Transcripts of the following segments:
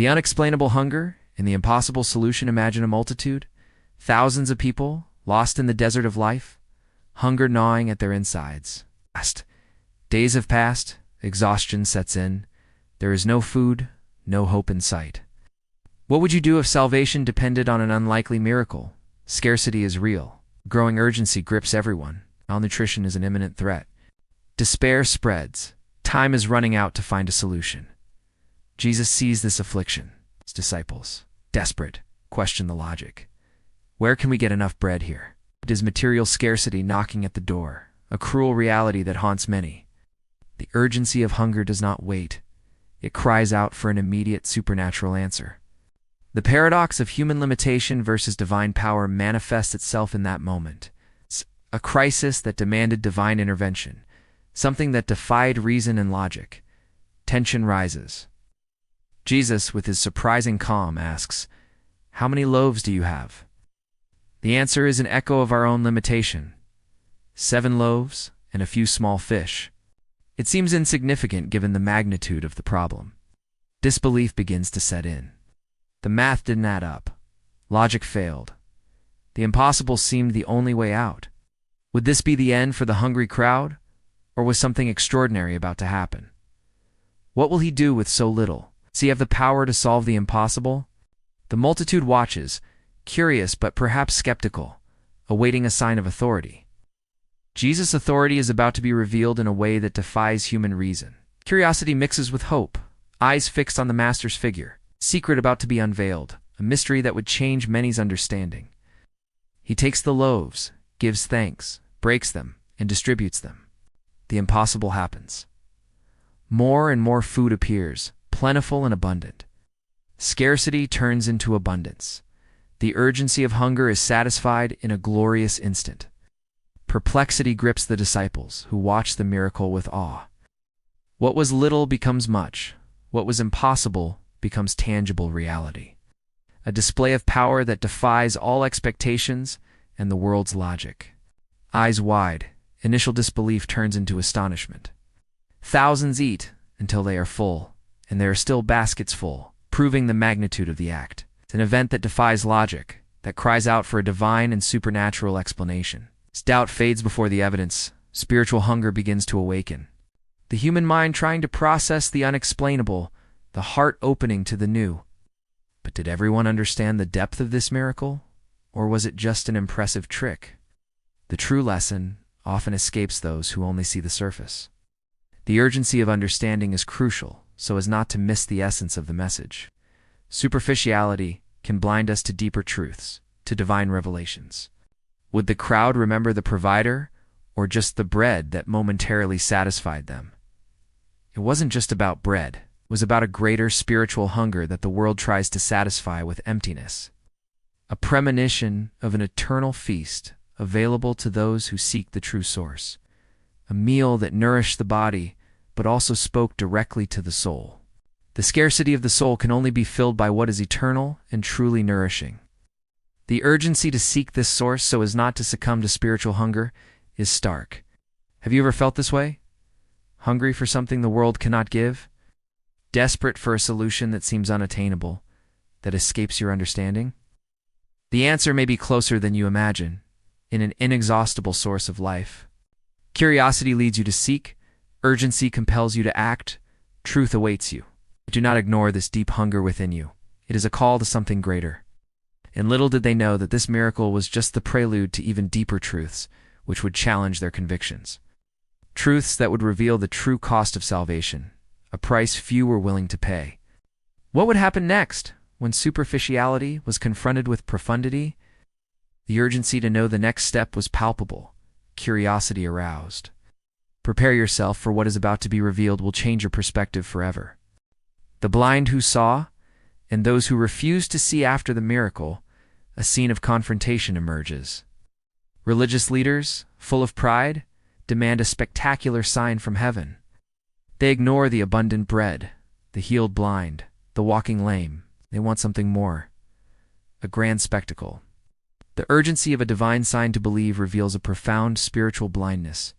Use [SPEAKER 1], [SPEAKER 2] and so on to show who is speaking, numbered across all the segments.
[SPEAKER 1] The unexplainable hunger and the impossible solution. Imagine a multitude, thousands of people lost in the desert of life, hunger gnawing at their insides. Days have passed, exhaustion sets in, there is no food, no hope in sight. What would you do if salvation depended on an unlikely miracle? Scarcity is real. Growing urgency grips everyone. Malnutrition is an imminent threat. Despair spreads. Time is running out to find a solution. Jesus sees this affliction. His disciples, desperate, question the logic. Where can we get enough bread here? It is material scarcity knocking at the door, a cruel reality that haunts many. The urgency of hunger does not wait. It cries out for an immediate supernatural answer. The paradox of human limitation versus divine power manifests itself in that moment. It's a crisis that demanded divine intervention, something that defied reason and logic. Tension rises. Jesus, with his surprising calm, asks, "How many loaves do you have?" The answer is an echo of our own limitation. 7 loaves and a few small fish. It seems insignificant given the magnitude of the problem. Disbelief begins to set in. The math didn't add up. Logic failed. The impossible seemed the only way out. Would this be the end for the hungry crowd, or was something extraordinary about to happen? What will he do with so little? Does he have the power to solve the impossible? The multitude watches, curious but perhaps skeptical, awaiting a sign of authority. Jesus' authority is about to be revealed in a way that defies human reason. Curiosity mixes with hope, eyes fixed on the Master's figure, secret about to be unveiled, a mystery that would change many's understanding. He takes the loaves, gives thanks, breaks them, and distributes them. The impossible happens. More and more food appears, plentiful and abundant. Scarcity turns into abundance. The urgency of hunger is satisfied in a glorious instant. Perplexity grips the disciples, who watch the miracle with awe. What was little becomes much. What was impossible becomes tangible reality. A display of power that defies all expectations and the world's logic. Eyes wide, initial disbelief turns into astonishment. Thousands eat until they are full, and there are still baskets full, proving the magnitude of the act. It's an event that defies logic, that cries out for a divine and supernatural explanation. As doubt fades before the evidence, spiritual hunger begins to awaken. The human mind trying to process the unexplainable, the heart opening to the new. But did everyone understand the depth of this miracle? Or was it just an impressive trick? The true lesson often escapes those who only see the surface. The urgency of understanding is crucial, so as not to miss the essence of the message. Superficiality can blind us to deeper truths, to divine revelations. Would the crowd remember the provider, or just the bread that momentarily satisfied them? It wasn't just about bread. It was about a greater spiritual hunger that the world tries to satisfy with emptiness. A premonition of an eternal feast available to those who seek the true source. A meal that nourished the body, but also spoke directly to the soul. The scarcity of the soul can only be filled by what is eternal and truly nourishing. The urgency to seek this source so as not to succumb to spiritual hunger is stark. Have you ever felt this way? Hungry for something the world cannot give? Desperate for a solution that seems unattainable, that escapes your understanding? The answer may be closer than you imagine, in an inexhaustible source of life. Curiosity leads you to seek, urgency compels you to act, truth awaits you. Do not ignore this deep hunger within you. It is a call to something greater. And little did they know that this miracle was just the prelude to even deeper truths, which would challenge their convictions. Truths that would reveal the true cost of salvation, a price few were willing to pay. What would happen next, when superficiality was confronted with profundity? The urgency to know the next step was palpable, curiosity aroused. Prepare yourself, for what is about to be revealed will change your perspective forever. The blind who saw, and those who refused to see after the miracle, a scene of confrontation emerges. Religious leaders, full of pride, demand a spectacular sign from heaven. They ignore the abundant bread, the healed blind, the walking lame. They want something more. A grand spectacle. The urgency of a divine sign to believe reveals a profound spiritual blindness.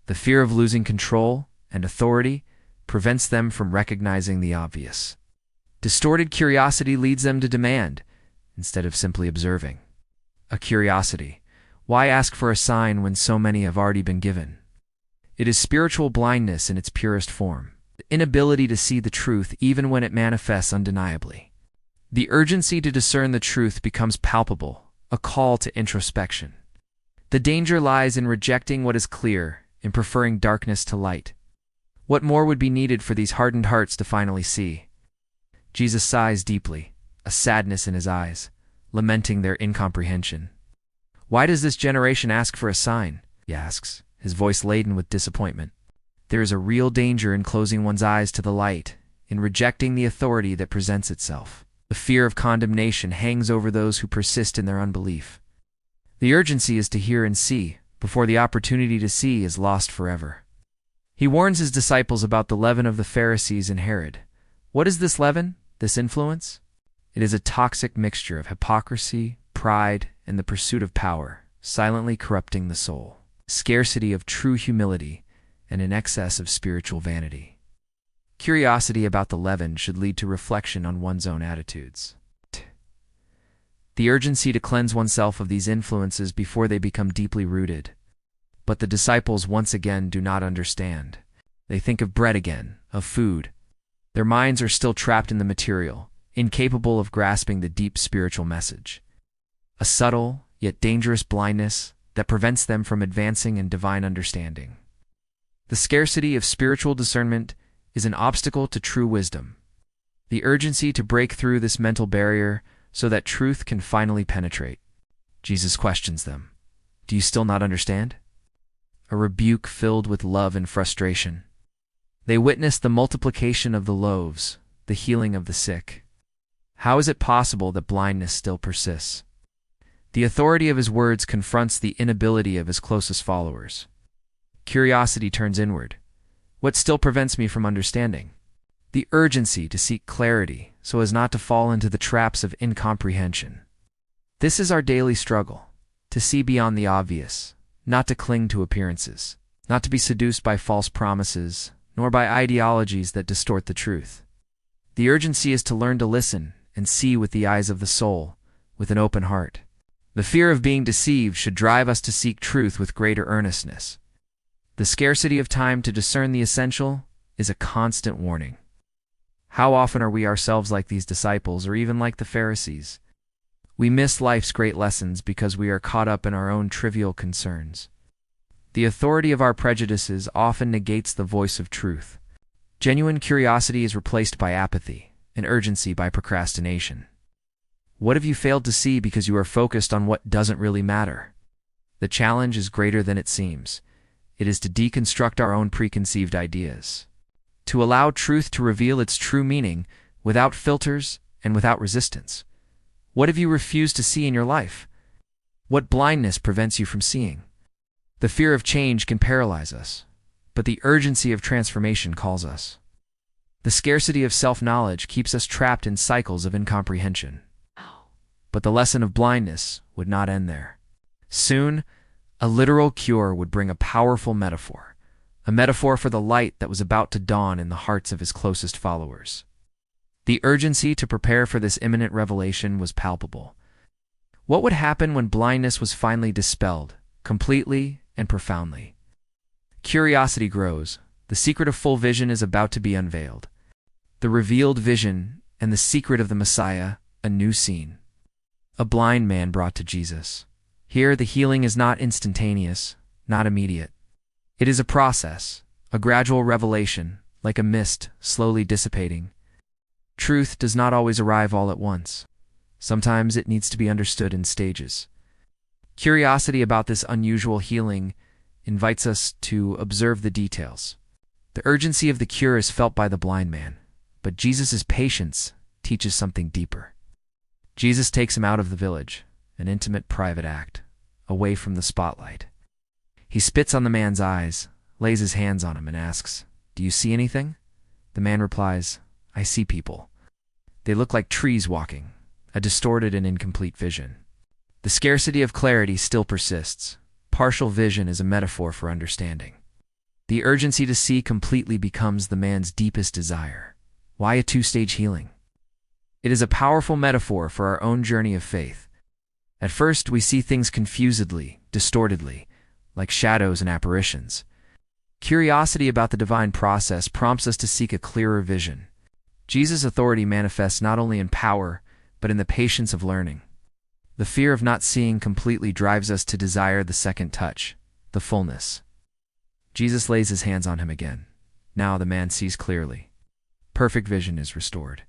[SPEAKER 1] The fear of losing control and authority prevents them from recognizing the obvious. Distorted curiosity leads them to demand, instead of simply observing. A curiosity. Why ask for a sign when so many have already been given? It is spiritual blindness in its purest form, the inability to see the truth even when it manifests undeniably. The urgency to discern the truth becomes palpable, a call to introspection. The danger lies in rejecting what is clear, in preferring darkness to light. What more would be needed for these hardened hearts to finally see? Jesus sighs deeply, a sadness in his eyes, lamenting their incomprehension. Why does this generation ask for a sign? He asks, his voice laden with disappointment. There is a real danger in closing one's eyes to the light, in rejecting the authority that presents itself. The fear of condemnation hangs over those who persist in their unbelief. The urgency is to hear and see, before the opportunity to see is lost forever. He warns his disciples about the leaven of the Pharisees and Herod. What is this leaven, this influence? It is a toxic mixture of hypocrisy, pride, and the pursuit of power, silently corrupting the soul. Scarcity of true humility and an excess of spiritual vanity. Curiosity about the leaven should lead to reflection on one's own attitudes. The urgency to cleanse oneself of these influences before they become deeply rooted. But the disciples once again do not understand. They think of bread again, of food. Their minds are still trapped in the material, incapable of grasping the deep spiritual message. A subtle, yet dangerous blindness that prevents them from advancing in divine understanding. The scarcity of spiritual discernment is an obstacle to true wisdom. The urgency to break through this mental barrier so that truth can finally penetrate. Jesus questions them. Do you still not understand? A rebuke filled with love and frustration. They witness the multiplication of the loaves, the healing of the sick. How is it possible that blindness still persists? The authority of his words confronts the inability of his closest followers. Curiosity turns inward. What still prevents me from understanding? The urgency to seek clarity so as not to fall into the traps of incomprehension. This is our daily struggle, to see beyond the obvious, not to cling to appearances, not to be seduced by false promises, nor by ideologies that distort the truth. The urgency is to learn to listen and see with the eyes of the soul, with an open heart. The fear of being deceived should drive us to seek truth with greater earnestness. The scarcity of time to discern the essential is a constant warning. How often are we ourselves like these disciples, or even like the Pharisees? We miss life's great lessons because we are caught up in our own trivial concerns. The authority of our prejudices often negates the voice of truth. Genuine curiosity is replaced by apathy, and urgency by procrastination. What have you failed to see because you are focused on what doesn't really matter? The challenge is greater than it seems. It is to deconstruct our own preconceived ideas. To allow truth to reveal its true meaning without filters and without resistance. What have you refused to see in your life? What blindness prevents you from seeing? The fear of change can paralyze us, but the urgency of transformation calls us. The scarcity of self-knowledge keeps us trapped in cycles of incomprehension. But the lesson of blindness would not end there. Soon, a literal cure would bring a powerful metaphor, a metaphor for the light that was about to dawn in the hearts of his closest followers. The urgency to prepare for this imminent revelation was palpable. What would happen when blindness was finally dispelled, completely and profoundly? Curiosity grows. The secret of full vision is about to be unveiled. The revealed vision and the secret of the Messiah, a new scene. A blind man brought to Jesus. Here, the healing is not instantaneous, not immediate. It is a process, a gradual revelation, like a mist slowly dissipating. Truth does not always arrive all at once. Sometimes it needs to be understood in stages. Curiosity about this unusual healing invites us to observe the details. The urgency of the cure is felt by the blind man, but Jesus' patience teaches something deeper. Jesus takes him out of the village, an intimate private act, away from the spotlight. He spits on the man's eyes, lays his hands on him, and asks, "Do you see anything?" The man replies, "I see people. They look like trees walking," a distorted and incomplete vision. The scarcity of clarity still persists. Partial vision is a metaphor for understanding. The urgency to see completely becomes the man's deepest desire. Why a two-stage healing? It is a powerful metaphor for our own journey of faith. At first, we see things confusedly, distortedly, like shadows and apparitions. Curiosity about the divine process prompts us to seek a clearer vision. Jesus' authority manifests not only in power, but in the patience of learning. The fear of not seeing completely drives us to desire the second touch, the fullness. Jesus lays his hands on him again. Now the man sees clearly. Perfect vision is restored.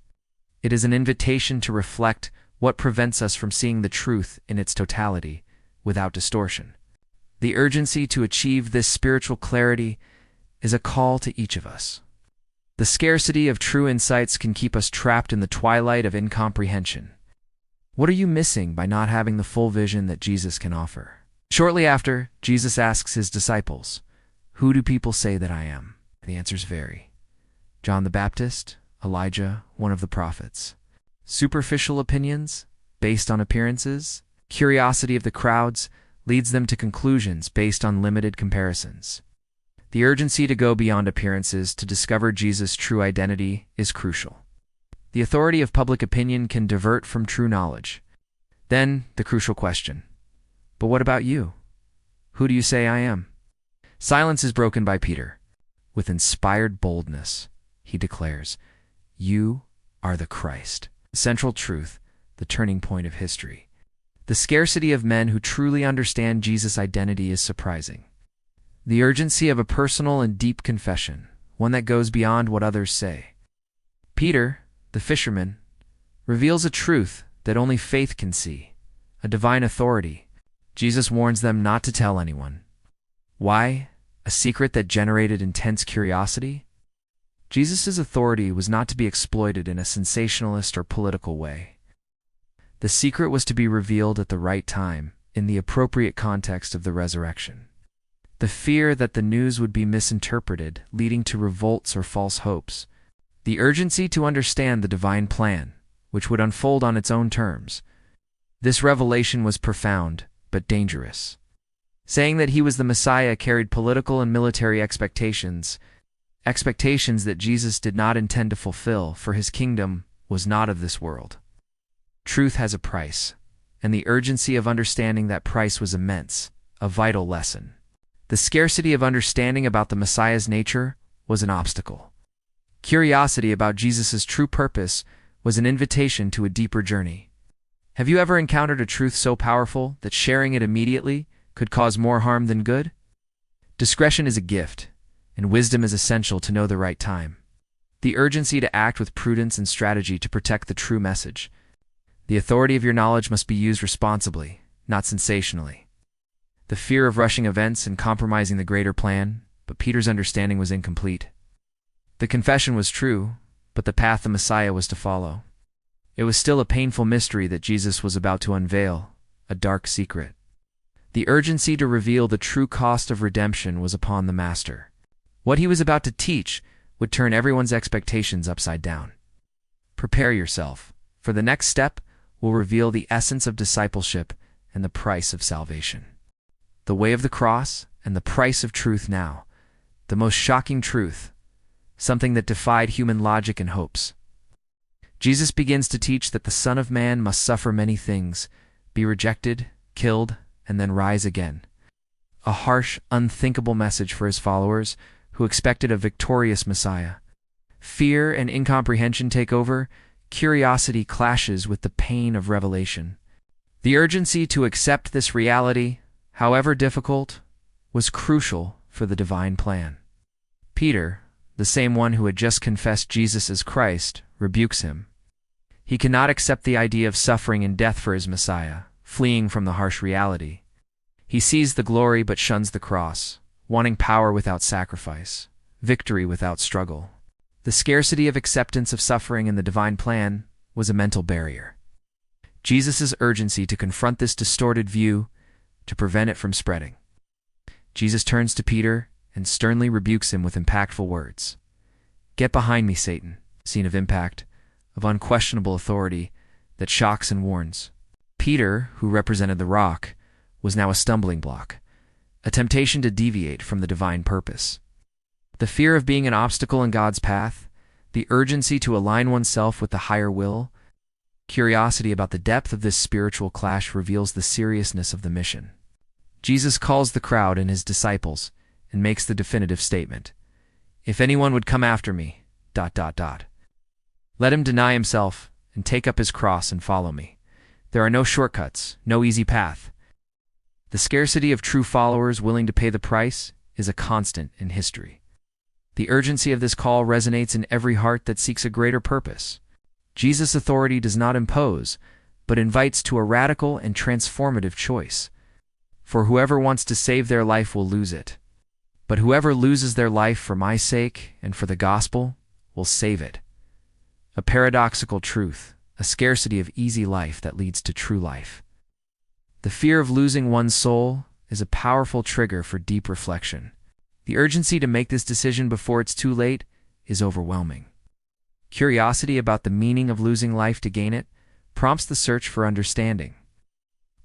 [SPEAKER 1] It is an invitation to reflect what prevents us from seeing the truth in its totality, without distortion. The urgency to achieve this spiritual clarity is a call to each of us. The scarcity of true insights can keep us trapped in the twilight of incomprehension. What are you missing by not having the full vision that Jesus can offer? Shortly after, Jesus asks his disciples, "Who do people say that I am?" The answers vary. John the Baptist, Elijah, one of the prophets. Superficial opinions, based on appearances, curiosity of the crowds, leads them to conclusions based on limited comparisons. The urgency to go beyond appearances to discover Jesus' true identity is crucial. The authority of public opinion can divert from true knowledge. Then, the crucial question, but what about you? Who do you say I am? Silence is broken by Peter. With inspired boldness, he declares, "You are the Christ." The central truth, the turning point of history. The scarcity of men who truly understand Jesus' identity is surprising. The urgency of a personal and deep confession, one that goes beyond what others say. Peter, the fisherman, reveals a truth that only faith can see, a divine authority. Jesus warns them not to tell anyone. Why? A secret that generated intense curiosity? Jesus' authority was not to be exploited in a sensationalist or political way. The secret was to be revealed at the right time, in the appropriate context of the resurrection. The fear that the news would be misinterpreted, leading to revolts or false hopes. The urgency to understand the divine plan, which would unfold on its own terms. This revelation was profound, but dangerous. Saying that he was the Messiah carried political and military expectations that Jesus did not intend to fulfill, for his kingdom was not of this world. Truth has a price, and the urgency of understanding that price was immense, a vital lesson. The scarcity of understanding about the Messiah's nature was an obstacle. Curiosity about Jesus' true purpose was an invitation to a deeper journey. Have you ever encountered a truth so powerful that sharing it immediately could cause more harm than good? Discretion is a gift, and wisdom is essential to know the right time. The urgency to act with prudence and strategy to protect the true message. The authority of your knowledge must be used responsibly, not sensationally. The fear of rushing events and compromising the greater plan, but Peter's understanding was incomplete. The confession was true, but the path the Messiah was to follow. It was still a painful mystery that Jesus was about to unveil, a dark secret. The urgency to reveal the true cost of redemption was upon the Master. What he was about to teach would turn everyone's expectations upside down. Prepare yourself, for the next step will reveal the essence of discipleship and the price of salvation. The way of the cross and the price of truth now, the most shocking truth, something that defied human logic and hopes. Jesus begins to teach that the Son of Man must suffer many things, be rejected, killed, and then rise again. A harsh, unthinkable message for his followers who expected a victorious Messiah. Fear and incomprehension take over, curiosity clashes with the pain of revelation. The urgency to accept this reality, however difficult, was crucial for the divine plan. Peter, the same one who had just confessed Jesus as Christ, rebukes him. He cannot accept the idea of suffering and death for his Messiah, fleeing from the harsh reality. He sees the glory but shuns the cross, wanting power without sacrifice, victory without struggle. The scarcity of acceptance of suffering in the divine plan was a mental barrier. Jesus' urgency to confront this distorted view, to prevent it from spreading. Jesus turns to Peter and sternly rebukes him with impactful words. "Get behind me, Satan," scene of impact, of unquestionable authority that shocks and warns. Peter, who represented the rock, was now a stumbling block, a temptation to deviate from the divine purpose. The fear of being an obstacle in God's path, the urgency to align oneself with the higher will, Curiosity about the depth of this spiritual clash reveals the seriousness of the mission. Jesus calls the crowd and his disciples and makes the definitive statement, "If anyone would come after me, ... let him deny himself and take up his cross and follow me." There are no shortcuts, no easy path. The scarcity of true followers willing to pay the price is a constant in history. The urgency of this call resonates in every heart that seeks a greater purpose. Jesus' authority does not impose, but invites to a radical and transformative choice. For whoever wants to save their life will lose it. But whoever loses their life for my sake and for the gospel will save it. A paradoxical truth, a scarcity of easy life that leads to true life. The fear of losing one's soul is a powerful trigger for deep reflection. The urgency to make this decision before it's too late is overwhelming. Curiosity about the meaning of losing life to gain it prompts the search for understanding.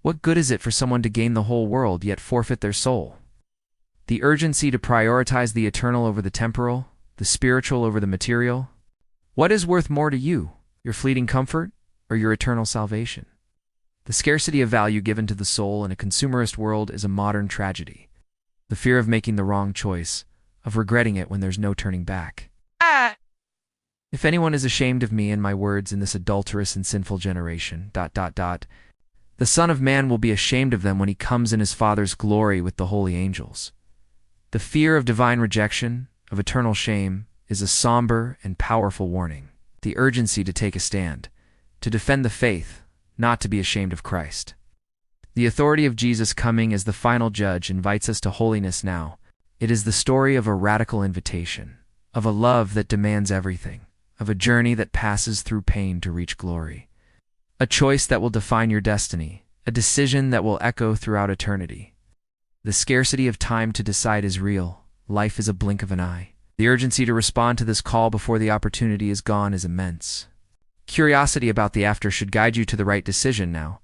[SPEAKER 1] What good is it for someone to gain the whole world yet forfeit their soul? The urgency to prioritize the eternal over the temporal, the spiritual over the material. What is worth more to you, your fleeting comfort or your eternal salvation? The scarcity of value given to the soul in a consumerist world is a modern tragedy. The fear of making the wrong choice, of regretting it when there's no turning back. If anyone is ashamed of me and my words in this adulterous and sinful generation, ... the Son of Man will be ashamed of them when he comes in his Father's glory with the holy angels. The fear of divine rejection, of eternal shame, is a somber and powerful warning. The urgency to take a stand, to defend the faith, not to be ashamed of Christ. The authority of Jesus coming as the final judge invites us to holiness now. It is the story of a radical invitation, of a love that demands everything, of a journey that passes through pain to reach glory. A choice that will define your destiny, a decision that will echo throughout eternity. The scarcity of time to decide is real. Life is a blink of an eye. The urgency to respond to this call before the opportunity is gone is immense. Curiosity about the after should guide you to the right decision now.